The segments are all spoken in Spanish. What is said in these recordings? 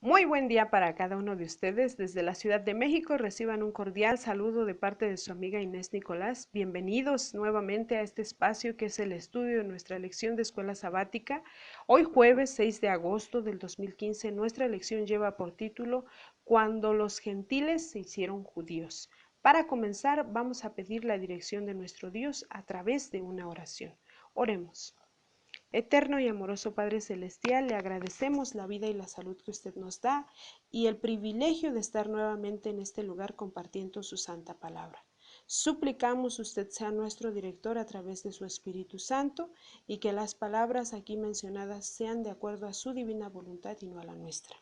Muy buen día para cada uno de ustedes. Desde la Ciudad de México reciban un cordial saludo de parte de su amiga Inés Nicolás. Bienvenidos nuevamente a este espacio que es el estudio de nuestra lección de escuela sabática. Hoy jueves 6 de agosto del 2015 nuestra lección lleva por título Cuando los gentiles se hicieron judíos. Para comenzar vamos a pedir la dirección de nuestro Dios a través de una oración. Oremos. Eterno y amoroso Padre Celestial, le agradecemos la vida y la salud que usted nos da y el privilegio de estar nuevamente en este lugar compartiendo su santa palabra. Suplicamos usted sea nuestro director a través de su Espíritu Santo y que las palabras aquí mencionadas sean de acuerdo a su divina voluntad y no a la nuestra.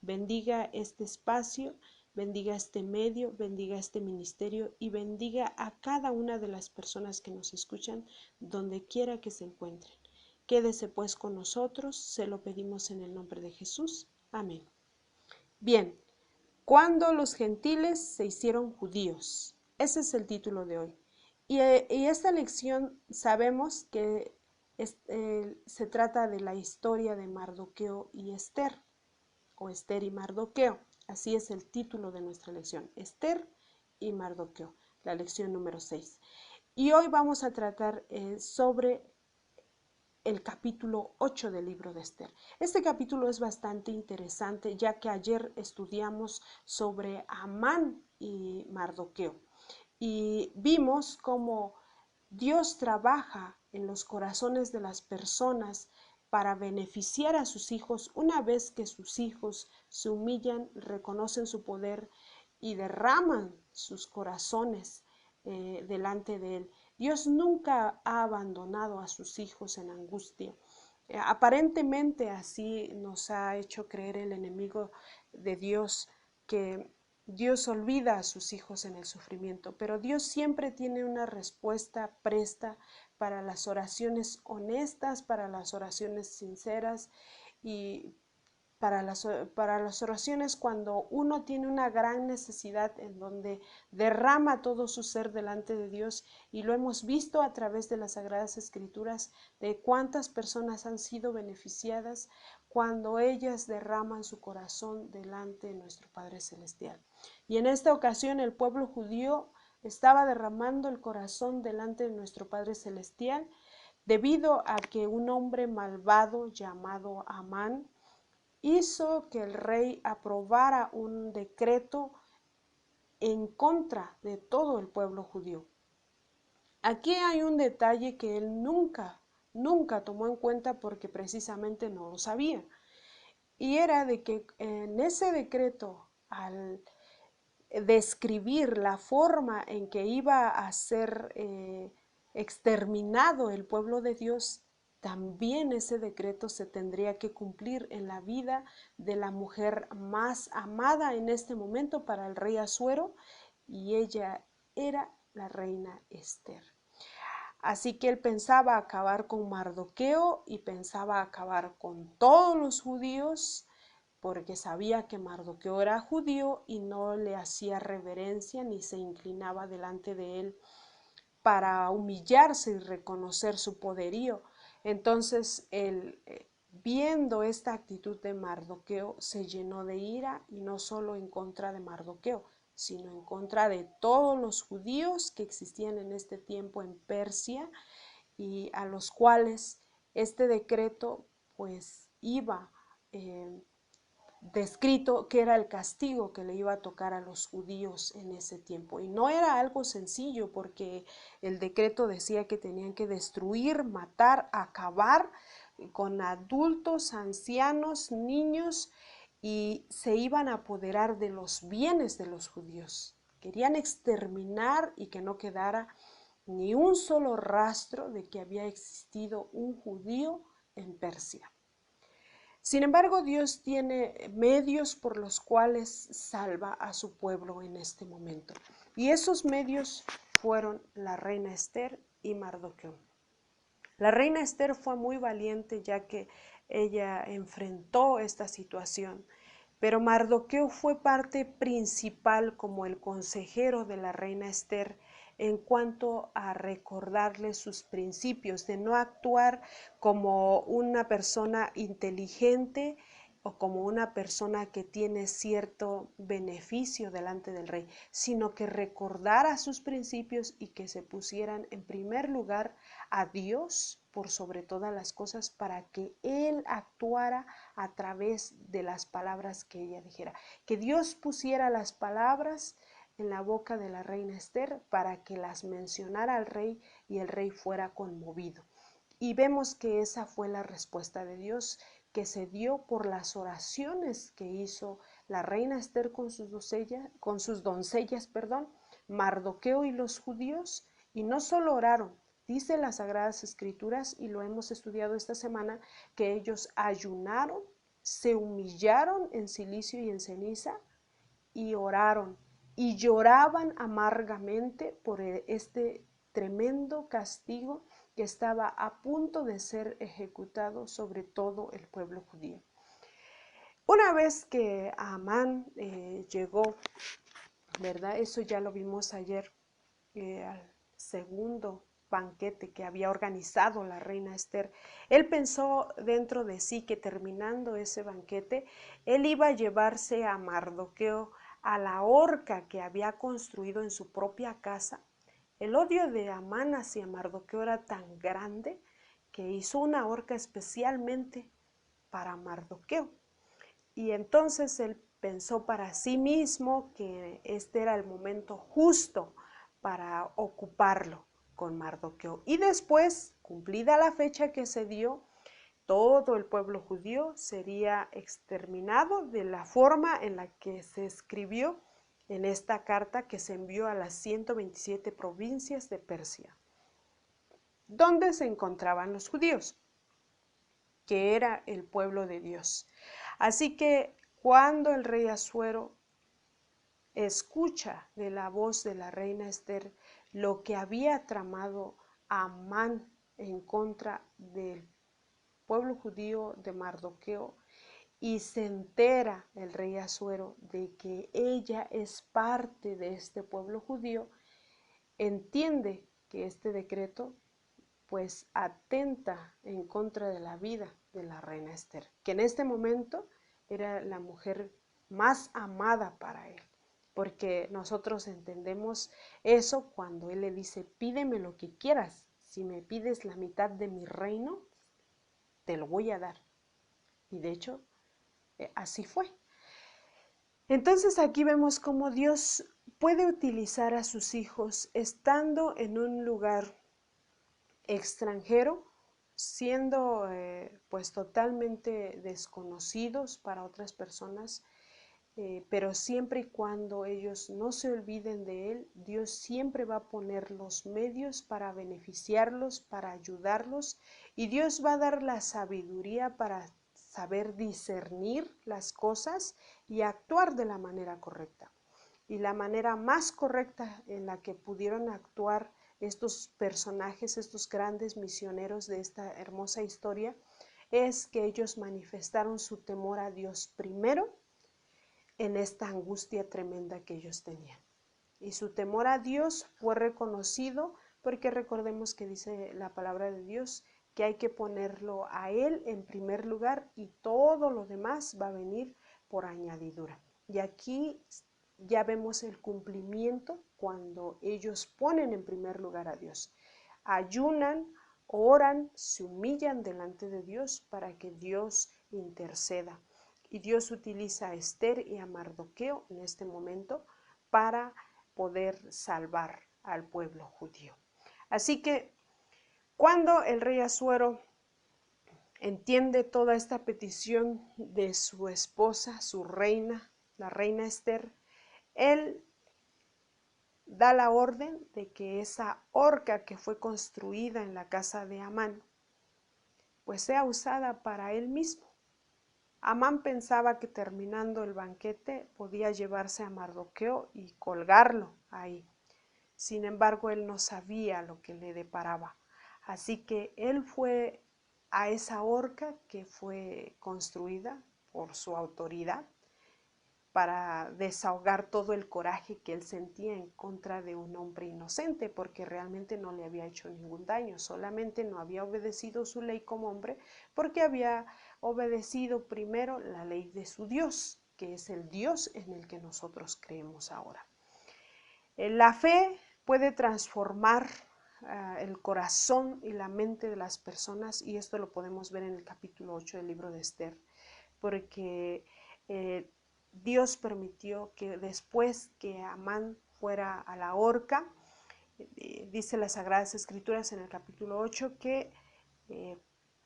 Bendiga este espacio, bendiga este medio, bendiga este ministerio y bendiga a cada una de las personas que nos escuchan donde quiera que se encuentren. Quédese pues con nosotros, se lo pedimos en el nombre de Jesús. Amén. Bien, cuando los gentiles se hicieron judíos. Ese es el título de hoy. Y esta lección sabemos que se trata de la historia de Mardoqueo y Esther, o Esther y Mardoqueo. Así es el título de nuestra lección, Esther y Mardoqueo, la lección número 6. Y hoy vamos a tratar sobre el capítulo 8 del libro de Esther. Este capítulo es bastante interesante ya que ayer estudiamos sobre Amán y Mardoqueo y vimos cómo Dios trabaja en los corazones de las personas para beneficiar a sus hijos una vez que sus hijos se humillan, reconocen su poder y derraman sus corazones delante de Él. Dios nunca ha abandonado a sus hijos en angustia. Aparentemente así nos ha hecho creer el enemigo de Dios, que Dios olvida a sus hijos en el sufrimiento, pero Dios siempre tiene una respuesta presta para las oraciones honestas, para las oraciones sinceras y para las oraciones cuando uno tiene una gran necesidad en donde derrama todo su ser delante de Dios, y lo hemos visto a través de las Sagradas Escrituras de cuántas personas han sido beneficiadas cuando ellas derraman su corazón delante de nuestro Padre Celestial. Y en esta ocasión el pueblo judío estaba derramando el corazón delante de nuestro Padre Celestial debido a que un hombre malvado llamado Amán hizo que el rey aprobara un decreto en contra de todo el pueblo judío. Aquí hay un detalle que él nunca tomó en cuenta porque precisamente no lo sabía. Y era de que en ese decreto, al describir la forma en que iba a ser exterminado el pueblo de Dios, también ese decreto se tendría que cumplir en la vida de la mujer más amada en este momento para el rey Asuero, y ella era la reina Esther. Así que él pensaba acabar con Mardoqueo y pensaba acabar con todos los judíos, porque sabía que Mardoqueo era judío y no le hacía reverencia ni se inclinaba delante de él para humillarse y reconocer su poderío. Entonces él, viendo esta actitud de Mardoqueo, se llenó de ira, y no solo en contra de Mardoqueo, sino en contra de todos los judíos que existían en este tiempo en Persia, y a los cuales este decreto pues iba descrito que era el castigo que le iba a tocar a los judíos en ese tiempo. Y no era algo sencillo, porque el decreto decía que tenían que destruir, matar, acabar con adultos, ancianos, niños, y se iban a apoderar de los bienes de los judíos. Querían exterminar y que no quedara ni un solo rastro de que había existido un judío en Persia. Sin embargo, Dios tiene medios por los cuales salva a su pueblo en este momento. Y esos medios fueron la reina Esther y Mardoqueo. La reina Esther fue muy valiente, ya que ella enfrentó esta situación, pero Mardoqueo fue parte principal como el consejero de la reina Esther en cuanto a recordarle sus principios, de no actuar como una persona inteligente o como una persona que tiene cierto beneficio delante del rey, sino que recordara sus principios y que se pusieran en primer lugar a Dios por sobre todas las cosas, para que Él actuara a través de las palabras que ella dijera. Que Dios pusiera las palabras en la boca de la reina Esther para que las mencionara al rey y el rey fuera conmovido. Y vemos que esa fue la respuesta de Dios, que se dio por las oraciones que hizo la reina Esther con sus doncellas, Mardoqueo y los judíos. Y no solo oraron, dice las Sagradas Escrituras, y lo hemos estudiado esta semana, que ellos ayunaron, se humillaron en silicio y en ceniza y oraron y lloraban amargamente por este tremendo castigo que estaba a punto de ser ejecutado sobre todo el pueblo judío. Una vez que Amán llegó, ¿verdad? Eso ya lo vimos ayer, al segundo banquete que había organizado la reina Esther. Él pensó dentro de sí que terminando ese banquete, él iba a llevarse a Mardoqueo a la horca que había construido en su propia casa. El odio de Amán hacia Mardoqueo era tan grande que hizo una horca especialmente para Mardoqueo. Y entonces él pensó para sí mismo que este era el momento justo para ocuparlo con Mardoqueo. Y después, cumplida la fecha que se dio, todo el pueblo judío sería exterminado de la forma en la que se escribió en esta carta que se envió a las 127 provincias de Persia, donde se encontraban los judíos, que era el pueblo de Dios. Así que cuando el rey Asuero escucha de la voz de la reina Esther lo que había tramado Amán en contra del pueblo judío de Mardoqueo, y se entera el rey Asuero de que ella es parte de este pueblo judío, entiende que este decreto pues atenta en contra de la vida de la reina Esther, que en este momento era la mujer más amada para él, porque nosotros entendemos eso cuando él le dice, pídeme lo que quieras, si me pides la mitad de mi reino, te lo voy a dar. Y de hecho, así fue. Entonces aquí vemos cómo Dios puede utilizar a sus hijos estando en un lugar extranjero, siendo pues totalmente desconocidos para otras personas, pero siempre y cuando ellos no se olviden de Él, Dios siempre va a poner los medios para beneficiarlos, para ayudarlos, y Dios va a dar la sabiduría para saber discernir las cosas y actuar de la manera correcta. Y la manera más correcta en la que pudieron actuar estos personajes, estos grandes misioneros de esta hermosa historia, es que ellos manifestaron su temor a Dios primero en esta angustia tremenda que ellos tenían. Y su temor a Dios fue reconocido porque recordemos que dice la palabra de Dios que hay que ponerlo a Él en primer lugar y todo lo demás va a venir por añadidura. Y aquí ya vemos el cumplimiento cuando ellos ponen en primer lugar a Dios. Ayunan, oran, se humillan delante de Dios para que Dios interceda. Y Dios utiliza a Esther y a Mardoqueo en este momento para poder salvar al pueblo judío. Así que cuando el rey Asuero entiende toda esta petición de su esposa, su reina, la reina Esther, él da la orden de que esa horca que fue construida en la casa de Amán, pues sea usada para él mismo. Amán pensaba que terminando el banquete podía llevarse a Mardoqueo y colgarlo ahí. Sin embargo, él no sabía lo que le deparaba. Así que él fue a esa horca que fue construida por su autoridad para desahogar todo el coraje que él sentía en contra de un hombre inocente, porque realmente no le había hecho ningún daño, solamente no había obedecido su ley como hombre, porque había obedecido primero la ley de su Dios, que es el Dios en el que nosotros creemos ahora. La fe puede transformar el corazón y la mente de las personas, y esto lo podemos ver en el capítulo 8 del libro de Esther, porque Dios permitió que después que Amán fuera a la horca, dice las Sagradas Escrituras en el capítulo 8 que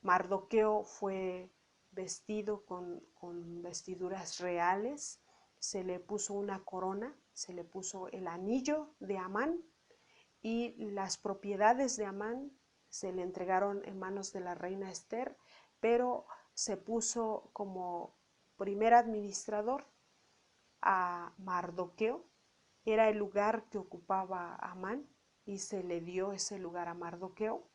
Mardoqueo fue vestido con vestiduras reales, se le puso una corona, se le puso el anillo de Amán y las propiedades de Amán se le entregaron en manos de la reina Esther, pero se puso como primer administrador a Mardoqueo, era el lugar que ocupaba Amán y se le dio ese lugar a Mardoqueo.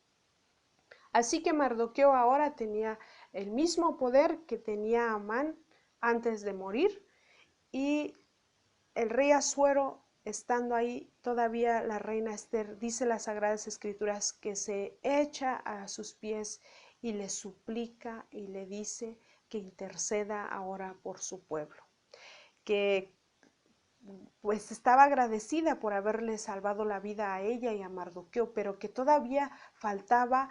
Así que Mardoqueo ahora tenía el mismo poder que tenía Amán antes de morir, y el rey Asuero, estando ahí, todavía la reina Esther, dice las Sagradas Escrituras, que se echa a sus pies y le suplica y le dice que interceda ahora por su pueblo, que pues estaba agradecida por haberle salvado la vida a ella y a Mardoqueo, pero que todavía faltaba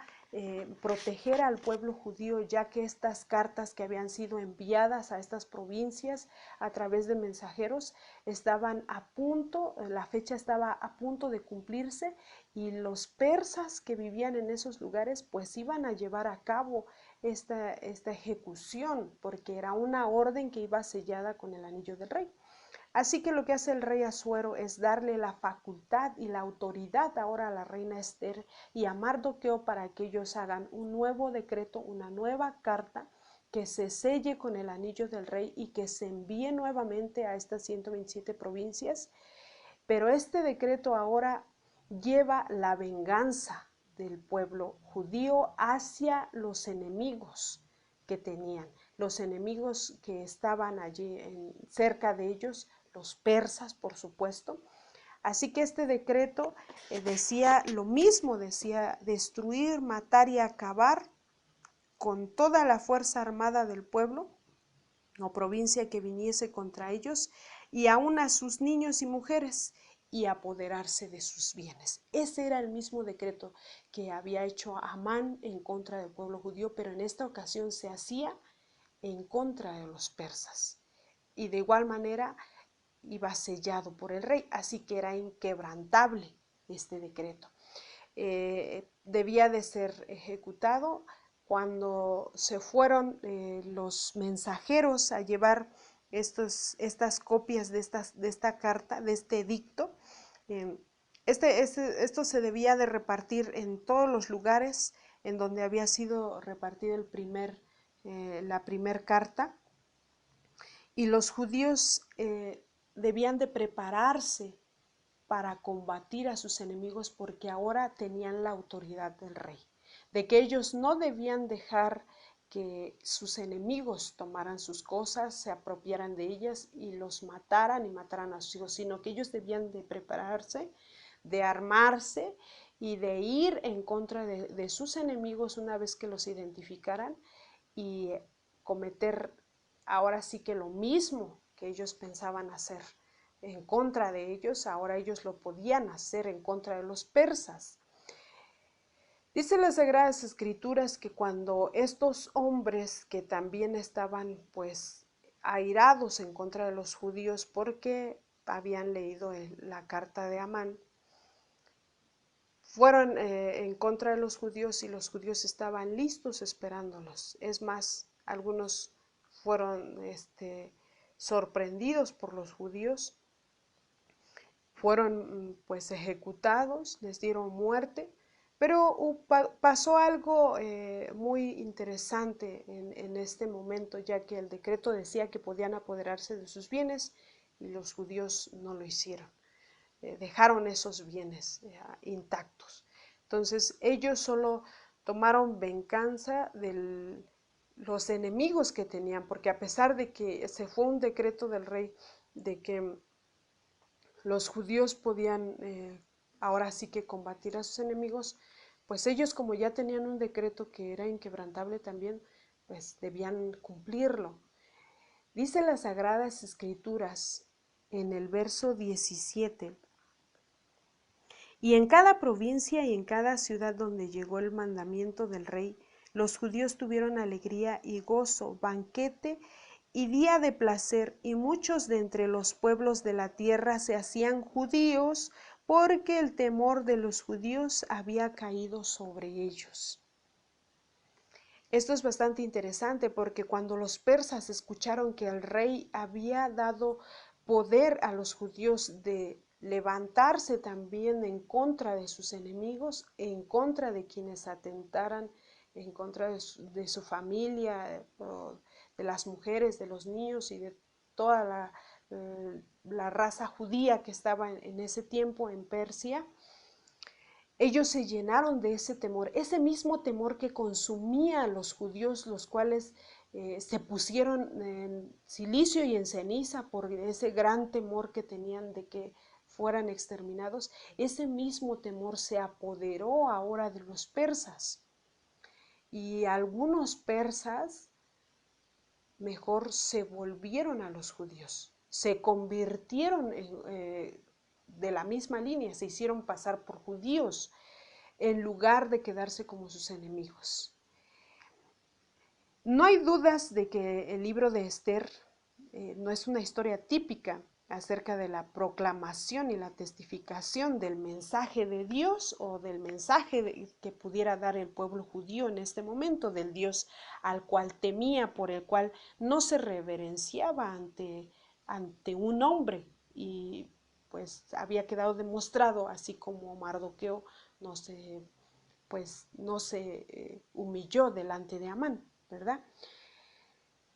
proteger al pueblo judío, ya que estas cartas que habían sido enviadas a estas provincias a través de mensajeros estaban a punto, la fecha estaba a punto de cumplirse, y los persas que vivían en esos lugares pues iban a llevar a cabo esta ejecución, porque era una orden que iba sellada con el anillo del rey. Así que lo que hace el rey Asuero es darle la facultad y la autoridad ahora a la reina Esther y a Mardoqueo para que ellos hagan un nuevo decreto, una nueva carta que se selle con el anillo del rey y que se envíe nuevamente a estas 127 provincias. Pero este decreto ahora lleva la venganza del pueblo judío hacia los enemigos que tenían, los enemigos que estaban allí cerca de ellos, los persas, por supuesto. Así que este decreto decía lo mismo, decía destruir, matar y acabar con toda la fuerza armada del pueblo o provincia que viniese contra ellos, y aún a sus niños y mujeres, y apoderarse de sus bienes. Ese era el mismo decreto que había hecho Amán en contra del pueblo judío, pero en esta ocasión se hacía en contra de los persas. Y de igual manera iba sellado por el rey, así que era inquebrantable este decreto. Debía de ser ejecutado. Cuando se fueron los mensajeros a llevar estas copias de esta carta, de este edicto, esto se debía de repartir en todos los lugares en donde había sido repartida la primer carta, y los judíos debían de prepararse para combatir a sus enemigos, porque ahora tenían la autoridad del rey, de que ellos no debían dejar que sus enemigos tomaran sus cosas, se apropiaran de ellas y los mataran y mataran a sus hijos, sino que ellos debían de prepararse, de armarse y de ir en contra de sus enemigos una vez que los identificaran, y cometer ahora sí que lo mismo que ellos pensaban hacer en contra de ellos, ahora ellos lo podían hacer en contra de los persas. Dice las Sagradas Escrituras que cuando estos hombres que también estaban pues airados en contra de los judíos porque habían leído la carta de Amán, fueron en contra de los judíos, y los judíos estaban listos esperándolos. Es más, algunos fueron sorprendidos por los judíos, fueron pues ejecutados, les dieron muerte, pero pasó algo muy interesante en este momento, ya que el decreto decía que podían apoderarse de sus bienes y los judíos no lo hicieron. Dejaron esos bienes intactos. Entonces ellos solo tomaron venganza de los enemigos que tenían, porque a pesar de que se fue un decreto del rey de que los judíos podían ahora sí que combatir a sus enemigos, pues ellos como ya tenían un decreto que era inquebrantable también, pues debían cumplirlo. Dice las Sagradas Escrituras en el verso 17: y en cada provincia y en cada ciudad donde llegó el mandamiento del rey, los judíos tuvieron alegría y gozo, banquete y día de placer, y muchos de entre los pueblos de la tierra se hacían judíos, porque el temor de los judíos había caído sobre ellos. Esto es bastante interesante porque cuando los persas escucharon que el rey había dado poder a los judíos de levantarse también en contra de sus enemigos, en contra de quienes atentaran, en contra de su familia, de las mujeres, de los niños y de toda la raza judía que estaba en ese tiempo en Persia, ellos se llenaron de ese temor, ese mismo temor que consumía a los judíos, los cuales se pusieron en silicio y en ceniza por ese gran temor que tenían de que fueran exterminados. Ese mismo temor se apoderó ahora de los persas. Y algunos persas mejor se volvieron a los judíos, se convirtieron de la misma línea, se hicieron pasar por judíos en lugar de quedarse como sus enemigos. No hay dudas de que el libro de Esther no es una historia típica acerca de la proclamación y la testificación del mensaje de Dios o del mensaje que pudiera dar el pueblo judío en este momento, del Dios al cual temía, por el cual no se reverenciaba ante un hombre, y pues había quedado demostrado, así como Mardoqueo no se humilló delante de Amán, ¿verdad?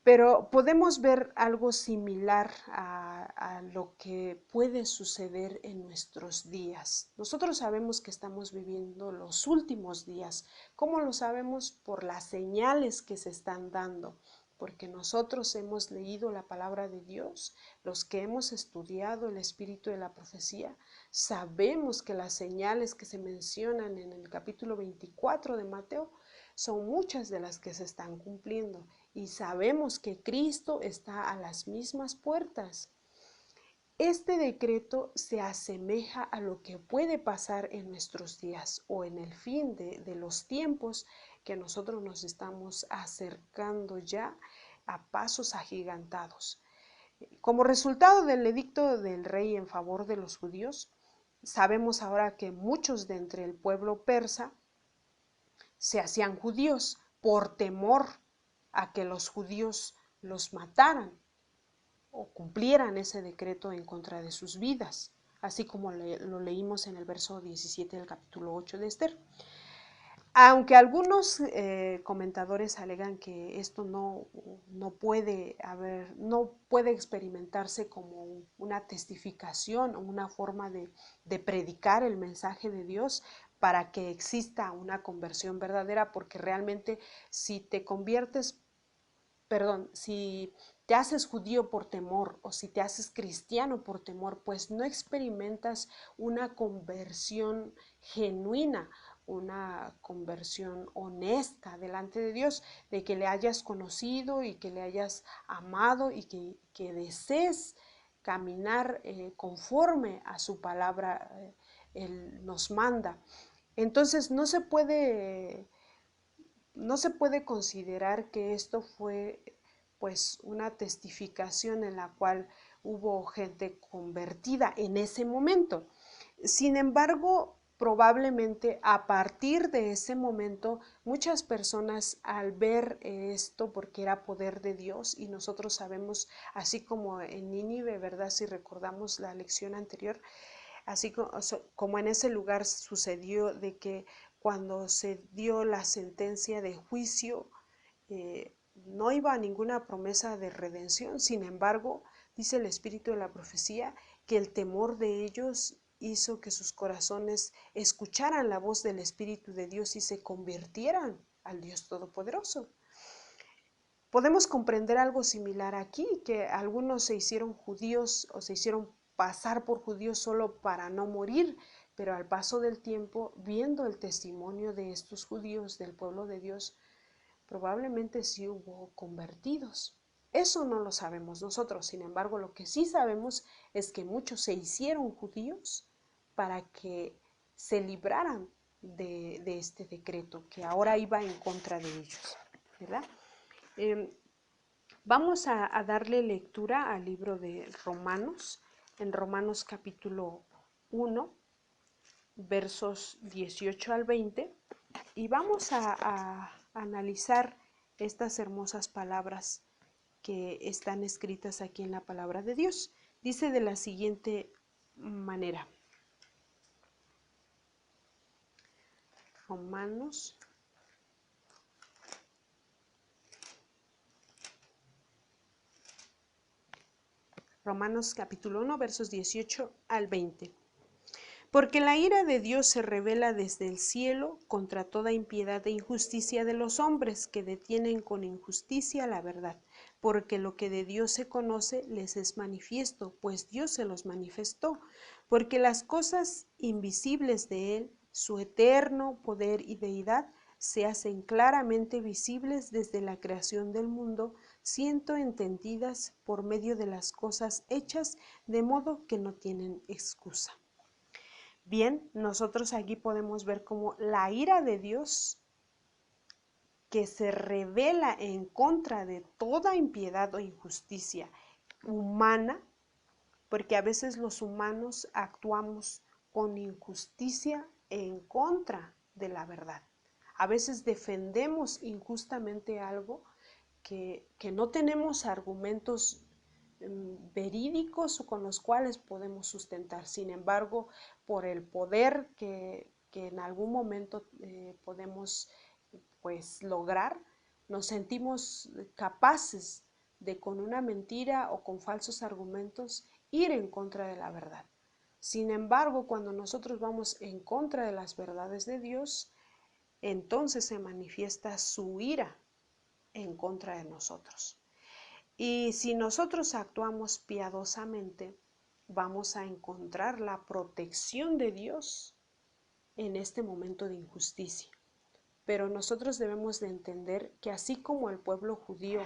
Pero podemos ver algo similar a lo que puede suceder en nuestros días. Nosotros sabemos que estamos viviendo los últimos días. ¿Cómo lo sabemos? Por las señales que se están dando, porque nosotros hemos leído la palabra de Dios, los que hemos estudiado el espíritu de la profecía, sabemos que las señales que se mencionan en el capítulo 24 de Mateo son muchas de las que se están cumpliendo, y sabemos que Cristo está a las mismas puertas. Este decreto se asemeja a lo que puede pasar en nuestros días o en el fin de los tiempos, que nosotros nos estamos acercando ya a pasos agigantados. Como resultado del edicto del rey en favor de los judíos, sabemos ahora que muchos de entre el pueblo persa se hacían judíos por temor a que los judíos los mataran o cumplieran ese decreto en contra de sus vidas, así como lo leímos en el verso 17 del capítulo 8 de Esther. Aunque algunos comentadores alegan que esto no puede experimentarse como una testificación o una forma de predicar el mensaje de Dios para que exista una conversión verdadera, porque realmente si te haces judío por temor o si te haces cristiano por temor, pues no experimentas una conversión genuina, una conversión honesta delante de Dios, de que le hayas conocido y que le hayas amado y que desees caminar conforme a su palabra. Él nos manda. Entonces no se puede considerar que esto fue pues una testificación en la cual hubo gente convertida en ese momento. Sin embargo, probablemente a partir de ese momento muchas personas, al ver esto, porque era poder de Dios, y nosotros sabemos, así como en Nínive, ¿verdad? Si recordamos la lección anterior, así como en ese lugar sucedió, de que cuando se dio la sentencia de juicio, no iba a ninguna promesa de redención. Sin embargo, dice el espíritu de la profecía que el temor de ellos hizo que sus corazones escucharan la voz del Espíritu de Dios y se convirtieran al Dios Todopoderoso. Podemos comprender algo similar aquí, que algunos se hicieron judíos o se hicieron pasar por judíos solo para no morir, pero al paso del tiempo, viendo el testimonio de estos judíos del pueblo de Dios, probablemente sí hubo convertidos. Eso no lo sabemos nosotros, sin embargo, lo que sí sabemos es que muchos se hicieron judíos para que se libraran de este decreto que ahora iba en contra de ellos, ¿verdad? Vamos a darle lectura al libro de Romanos, en Romanos capítulo 1, versos 18 al 20, y vamos a analizar estas hermosas palabras que están escritas aquí en la palabra de Dios. Dice de la siguiente manera. Romanos capítulo 1, versos 18 al 20. Porque la ira de Dios se revela desde el cielo contra toda impiedad e injusticia de los hombres que detienen con injusticia la verdad, porque lo que de Dios se conoce les es manifiesto, pues Dios se los manifestó, porque las cosas invisibles de Él, su eterno poder y deidad, se hacen claramente visibles desde la creación del mundo, siendo entendidas por medio de las cosas hechas, de modo que no tienen excusa. Bien, nosotros aquí podemos ver cómo la ira de Dios, que se revela en contra de toda impiedad o injusticia humana, porque a veces los humanos actuamos con injusticia en contra de la verdad. A veces defendemos injustamente algo que no tenemos argumentos verídicos con los cuales podemos sustentar. Sin embargo, por el poder que en algún momento podemos pues lograr, nos sentimos capaces de con una mentira o con falsos argumentos ir en contra de la verdad. Sin embargo, cuando nosotros vamos en contra de las verdades de Dios, entonces se manifiesta su ira en contra de nosotros. Y si nosotros actuamos piadosamente, vamos a encontrar la protección de Dios en este momento de injusticia. Pero nosotros debemos de entender que así como el pueblo judío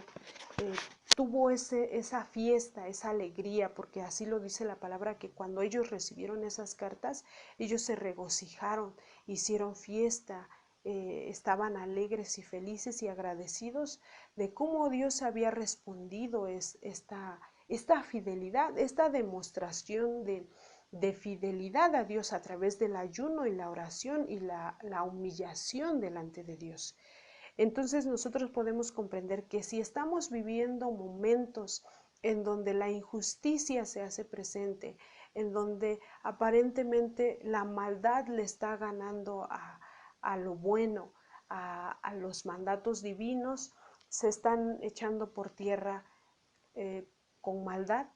tuvo esa fiesta, esa alegría, porque así lo dice la palabra, que cuando ellos recibieron esas cartas, ellos se regocijaron, hicieron fiesta, estaban alegres y felices y agradecidos de cómo Dios había respondido esta fidelidad, esta demostración de fidelidad a Dios a través del ayuno y la oración y la humillación delante de Dios. Entonces nosotros podemos comprender que si estamos viviendo momentos en donde la injusticia se hace presente, en donde aparentemente la maldad le está ganando a lo bueno, a los mandatos divinos, se están echando por tierra con maldad,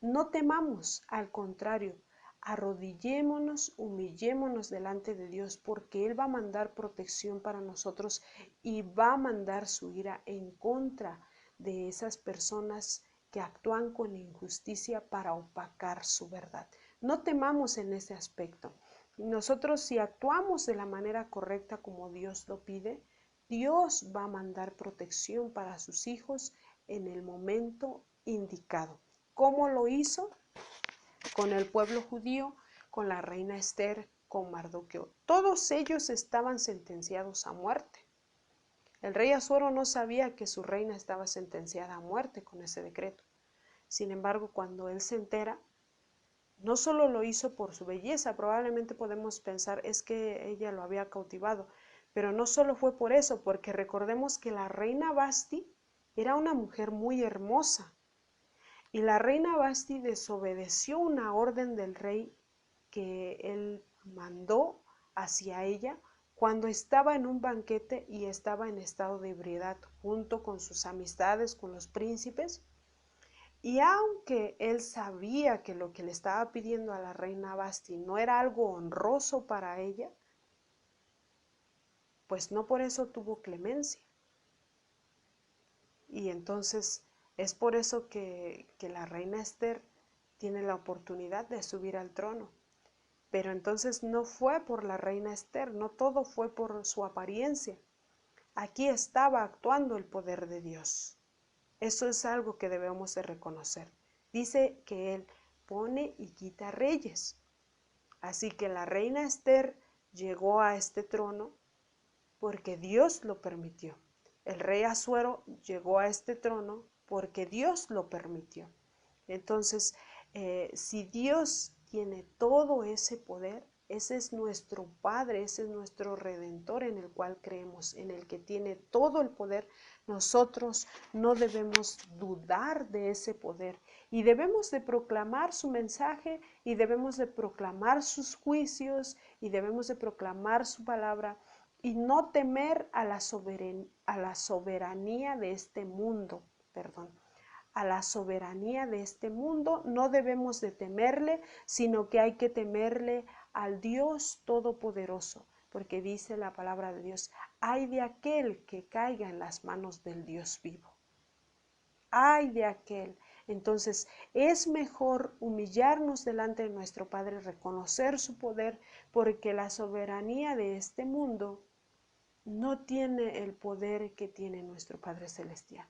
no temamos, al contrario, arrodillémonos, humillémonos delante de Dios, porque Él va a mandar protección para nosotros y va a mandar su ira en contra de esas personas que actúan con injusticia para opacar su verdad. No temamos en ese aspecto. Nosotros, si actuamos de la manera correcta como Dios lo pide, Dios va a mandar protección para sus hijos en el momento indicado. ¿Cómo lo hizo? Con el pueblo judío, con la reina Esther, con Mardoqueo. Todos ellos estaban sentenciados a muerte. El rey Asuero no sabía que su reina estaba sentenciada a muerte con ese decreto. Sin embargo, cuando él se entera, no solo lo hizo por su belleza, probablemente podemos pensar es que ella lo había cautivado, pero no solo fue por eso, porque recordemos que la reina Basti era una mujer muy hermosa. Y la reina Basti desobedeció una orden del rey que él mandó hacia ella cuando estaba en un banquete y estaba en estado de ebriedad junto con sus amistades, con los príncipes. Y aunque él sabía que lo que le estaba pidiendo a la reina Basti no era algo honroso para ella, pues no por eso tuvo clemencia. Y entonces es por eso que la reina Esther tiene la oportunidad de subir al trono. Pero entonces no fue por la reina Esther, no todo fue por su apariencia. Aquí estaba actuando el poder de Dios. Eso es algo que debemos de reconocer. Dice que Él pone y quita reyes. Así que la reina Esther llegó a este trono porque Dios lo permitió. El rey Asuero llegó a este trono porque Dios lo permitió. Entonces, si Dios tiene todo ese poder, ese es nuestro Padre, ese es nuestro Redentor en el cual creemos, en el que tiene todo el poder. Nosotros no debemos dudar de ese poder y debemos de proclamar su mensaje y debemos de proclamar sus juicios y debemos de proclamar su palabra y no temer a la soberanía de este mundo, a la soberanía de este mundo. No debemos de temerle, sino que hay que temerle al Dios Todopoderoso, porque dice la palabra de Dios, ay de aquel que caiga en las manos del Dios vivo. Ay de aquel. Entonces es mejor humillarnos delante de nuestro Padre, reconocer su poder, porque la soberanía de este mundo no tiene el poder que tiene nuestro Padre Celestial.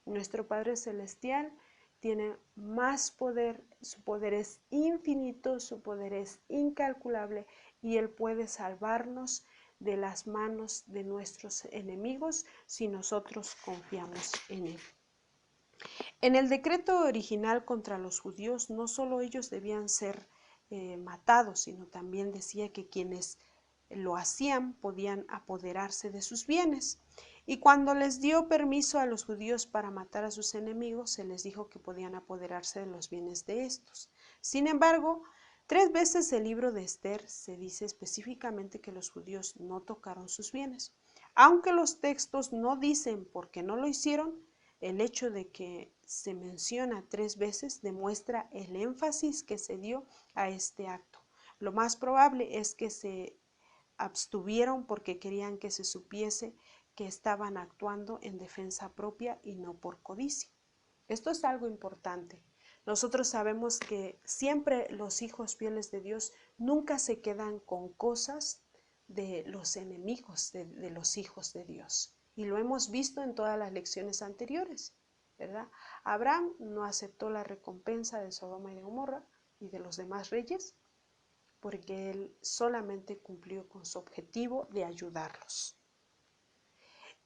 Nuestro Padre Celestial tiene más poder, su poder es infinito, su poder es incalculable y Él puede salvarnos de las manos de nuestros enemigos si nosotros confiamos en Él. En el decreto original contra los judíos, no solo ellos debían ser matados, sino también decía que quienes lo hacían podían apoderarse de sus bienes. Y cuando les dio permiso a los judíos para matar a sus enemigos, se les dijo que podían apoderarse de los bienes de estos. Sin embargo, 3 veces el libro de Esther se dice específicamente que los judíos no tocaron sus bienes. Aunque los textos no dicen por qué no lo hicieron, el hecho de que se menciona 3 veces demuestra el énfasis que se dio a este acto. Lo más probable es que se abstuvieron porque querían que se supiese que estaban actuando en defensa propia y no por codicia. Esto es algo importante. Nosotros sabemos que siempre los hijos fieles de Dios nunca se quedan con cosas de los enemigos de los hijos de Dios. Y lo hemos visto en todas las lecciones anteriores, ¿verdad? Abraham no aceptó la recompensa de Sodoma y de Gomorra y de los demás reyes porque él solamente cumplió con su objetivo de ayudarlos.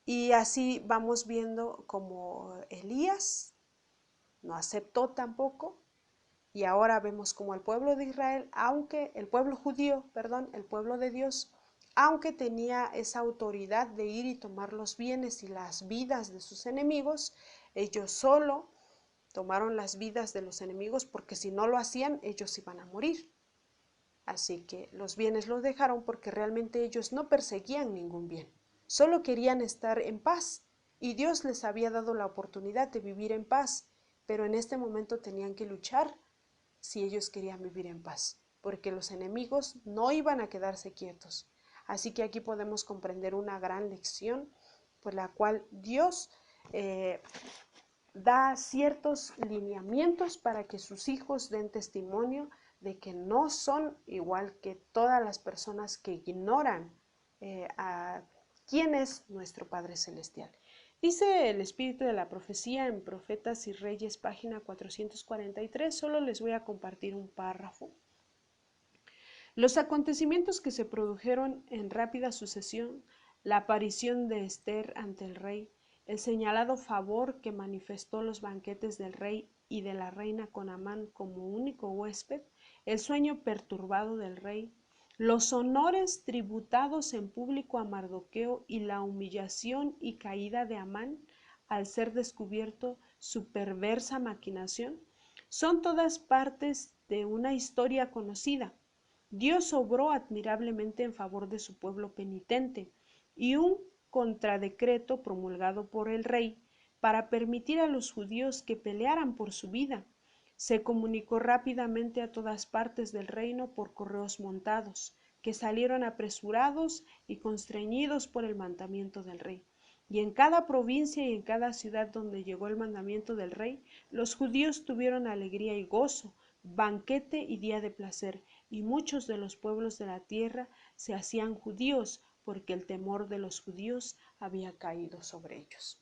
Y así vamos viendo como Elías no aceptó tampoco, y ahora vemos como el pueblo de Israel, aunque el pueblo judío, el pueblo de Dios, aunque tenía esa autoridad de ir y tomar los bienes y las vidas de sus enemigos, ellos solo tomaron las vidas de los enemigos porque si no lo hacían, ellos iban a morir. Así que los bienes los dejaron porque realmente ellos no perseguían ningún bien, solo querían estar en paz y Dios les había dado la oportunidad de vivir en paz, pero en este momento tenían que luchar si ellos querían vivir en paz, porque los enemigos no iban a quedarse quietos. Así que aquí podemos comprender una gran lección por la cual Dios da ciertos lineamientos para que sus hijos den testimonio de que no son igual que todas las personas que ignoran a quién es nuestro Padre Celestial. Dice el Espíritu de la Profecía en Profetas y Reyes, página 443, solo les voy a compartir un párrafo. Los acontecimientos que se produjeron en rápida sucesión, la aparición de Esther ante el rey, el señalado favor que manifestó los banquetes del rey y de la reina con Amán como único huésped, el sueño perturbado del rey, los honores tributados en público a Mardoqueo y la humillación y caída de Amán al ser descubierto su perversa maquinación, son todas partes de una historia conocida. Dios obró admirablemente en favor de su pueblo penitente y un contradecreto promulgado por el rey para permitir a los judíos que pelearan por su vida se comunicó rápidamente a todas partes del reino por correos montados, que salieron apresurados y constreñidos por el mandamiento del rey. Y en cada provincia y en cada ciudad donde llegó el mandamiento del rey, los judíos tuvieron alegría y gozo, banquete y día de placer, y muchos de los pueblos de la tierra se hacían judíos, porque el temor de los judíos había caído sobre ellos.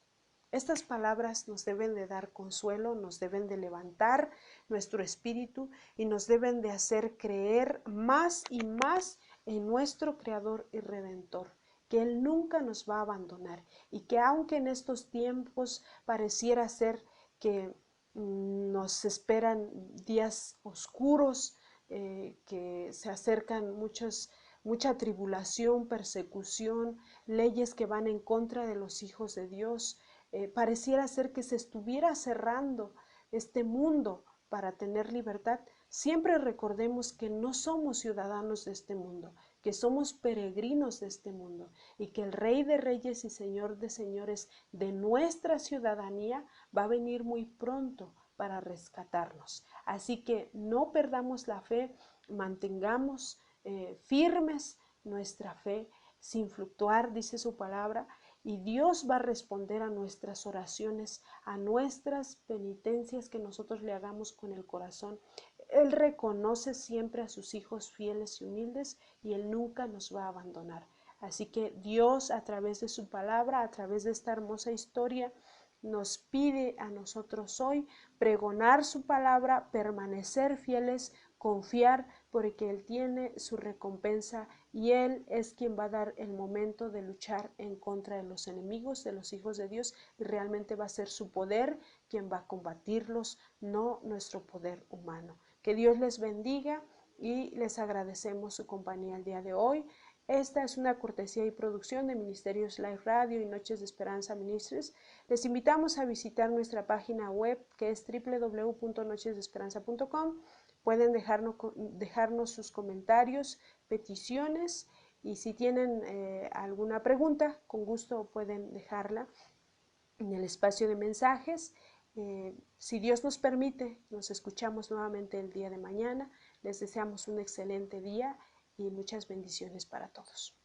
Estas palabras nos deben de dar consuelo, nos deben de levantar nuestro espíritu y nos deben de hacer creer más y más en nuestro Creador y Redentor, que Él nunca nos va a abandonar y que aunque en estos tiempos pareciera ser que nos esperan días oscuros, que se acercan mucha tribulación, persecución, leyes que van en contra de los hijos de Dios, pareciera ser que se estuviera cerrando este mundo para tener libertad. Siempre recordemos que no somos ciudadanos de este mundo, que somos peregrinos de este mundo y que el Rey de Reyes y Señor de Señores de nuestra ciudadanía va a venir muy pronto para rescatarnos. Así que no perdamos la fe, mantengamos firmes nuestra fe sin fluctuar, dice su palabra, y Dios va a responder a nuestras oraciones, a nuestras penitencias que nosotros le hagamos con el corazón. Él reconoce siempre a sus hijos fieles y humildes y Él nunca nos va a abandonar. Así que Dios, a través de su palabra, a través de esta hermosa historia, nos pide a nosotros hoy pregonar su palabra, permanecer fieles, confiar, porque Él tiene su recompensa y Él es quien va a dar el momento de luchar en contra de los enemigos, de los hijos de Dios, y realmente va a ser su poder quien va a combatirlos, no nuestro poder humano. Que Dios les bendiga y les agradecemos su compañía el día de hoy. Esta es una cortesía y producción de Ministerios Live Radio y Noches de Esperanza Ministries. Les invitamos a visitar nuestra página web que es www.nochesdeesperanza.com. Pueden dejarnos sus comentarios, peticiones y si tienen alguna pregunta, con gusto pueden dejarla en el espacio de mensajes. Si Dios nos permite, nos escuchamos nuevamente el día de mañana. Les deseamos un excelente día y muchas bendiciones para todos.